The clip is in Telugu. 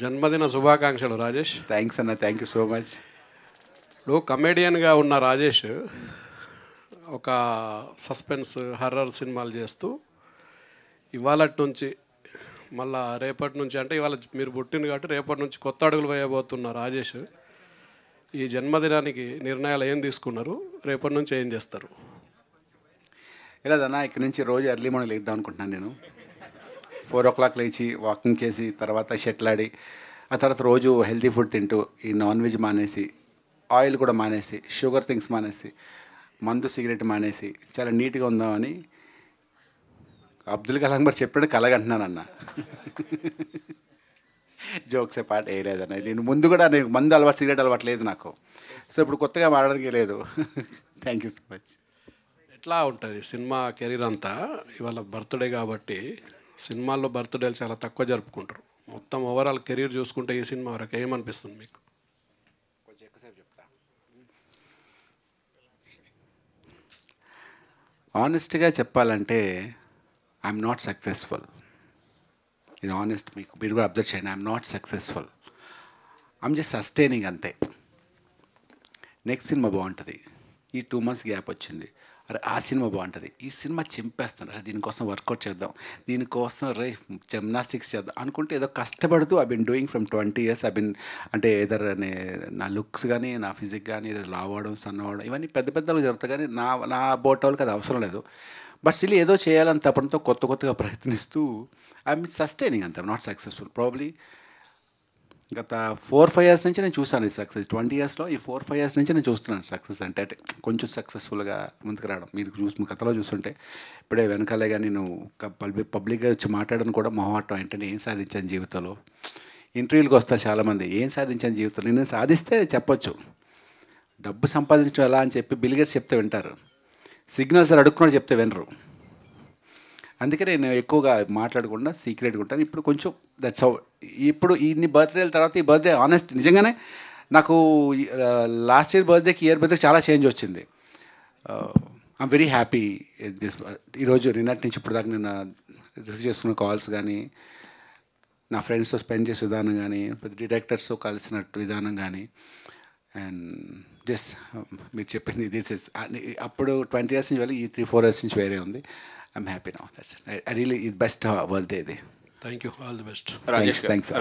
జన్మదిన శుభాకాంక్షలు రాజేష్. థ్యాంక్స్ అన్న, థ్యాంక్ యూ సో మచ్. ఇప్పుడు కమెడియన్గా ఉన్న రాజేష్ ఒక సస్పెన్స్ హర్రర్ సినిమాలు చేస్తూ ఇవాళటి నుంచి మళ్ళా రేపటి నుంచి అంటే ఇవాళ మీరు పుట్టింది కాబట్టి రేపటి నుంచి కొత్త అడుగులు వేయబోతున్న రాజేష్ ఈ జన్మదినానికి నిర్ణయాలు ఏం తీసుకున్నారు, రేపటి నుంచి ఏం చేస్తారు? ఇలాదన్నా ఇక్కడి నుంచి రోజు ఎర్లీ మార్నింగ్ లేద్దాం అనుకుంటున్నాను. నేను 4 o'clock లేచి వాకింగ్ చేసి తర్వాత షటిల్ ఆడి ఆ తర్వాత రోజు హెల్తీ ఫుడ్ తింటూ ఈ నాన్ వెజ్ మానేసి ఆయిల్ కూడా మానేసి షుగర్ థింగ్స్ మానేసి మందు సిగరెట్ మానేసి చాలా నీట్గా ఉందామని అబ్దుల్ కలాం గారు చెప్పాడు కలగంటున్నాను అన్న. జోక్సే పాట వేయలేదన్న. నేను ముందు కూడా నేను మందు అలవాటు సిగరెట్ అలవాటు లేదు నాకు. సో ఇప్పుడు కొత్తగా మాడడానికి లేదు. Thank you so much. ఎట్లా ఉంటుంది సినిమా కెరీర్ అంతా? ఇవాళ బర్త్డే కాబట్టి సినిమాల్లో బర్త్డేలు చాలా తక్కువ జరుపుకుంటారు. మొత్తం ఓవరాల్ కెరీర్ చూసుకుంటే ఈ సినిమా వరకు ఏమనిపిస్తుంది మీకు? కొంచెం ఎక్కువసేపు చెప్తా. ఆనెస్ట్గా చెప్పాలంటే ఐఎమ్ నాట్ సక్సెస్ఫుల్. ఇది ఆనెస్ట్, మీకు మీరు కూడా అబ్జర్వ్ చేయండి. I'm not successful. I'm just sustaining అంతే. నెక్స్ట్ సినిమా బాగుంటుంది, ఈ 2 months గ్యాప్ వచ్చింది, అరే ఆ సినిమా బాగుంటుంది, ఈ సినిమా చింపేస్తాను, అరే దీనికోసం వర్కౌట్ చేద్దాం, దీనికోసం రే జిమ్నాస్టిక్స్ చేద్దాం అనుకుంటే ఏదో కష్టపడుతూ I been doing from 20 years. I been అంటే ఏదర్ నా లుక్స్ కానీ నా ఫిజిక్ కానీ ఏదో లావడం సన్నవడం ఇవన్నీ పెద్ద పెద్దలు జరుగుతాయి, కానీ నా బోటోళ్ళకి అది అవసరం లేదు. బట్ స్టిల్ ఏదో చేయాలని తప్పడంతో కొత్తగా ప్రయత్నిస్తూ ఐఎమ్ సస్టైనింగ్ అంతే. Not successful. ప్రాబ్లీ గత 4-5 years నుంచి నేను చూసాను ఈ సక్సెస్. 20 yearsలో ఈ 4-5 years నుంచి నేను చూస్తున్నాను సక్సెస్ అంటే కొంచెం సక్సెస్ఫుల్గా ముందుకు రావడం. మీరు కథలో చూస్తుంటే ఇప్పుడే వెనకాలే కానీ నేను పబ్లిక్గా వచ్చి మాట్లాడడం కూడా మొహమాటం. ఏంటంటే ఏం సాధించాను జీవితంలో. ఇంటర్వ్యూలకు వస్తా చాలామంది ఏం సాధించాను జీవితంలో. నేను సాధిస్తే చెప్పొచ్చు, డబ్బు సంపాదించడం ఎలా అని చెప్పి బిల్ గేట్స్ చెప్తే వింటారు, సిగ్నల్స్ అడుక్కున్నాడు చెప్తే వినరు. అందుకే నేను ఎక్కువగా మాట్లాడకుండా సీక్రెట్గా ఉంటాను. ఇప్పుడు కొంచెం దట్స్ హౌ. ఇప్పుడు ఇన్ని బర్త్డేల తర్వాత ఈ బర్త్డే ఆనెస్ట్ నిజంగానే నాకు లాస్ట్ ఇయర్ బర్త్డేకి ఇయర్ బర్త్డే చాలా చేంజ్ వచ్చింది. I'm very happy this. ఈరోజు నిన్నటి నుంచి ఇప్పుడు దాకా నేను రిసీవ్ చేసుకున్న కాల్స్ కానీ నా ఫ్రెండ్స్తో స్పెండ్ చేసే విధానం కానీ డైరెక్టర్స్తో కలిసినట్టు విధానం కానీ అండ్ జస్ట్ మీరు చెప్పింది దిస్ ఇస్ అప్పుడు 20 years నుంచి వెళ్ళి ఈ 3-4 years నుంచి వేరే ఉంది. I'm happy now. That's it. I really, it's best birthday. Thank you. All the best. Thanks.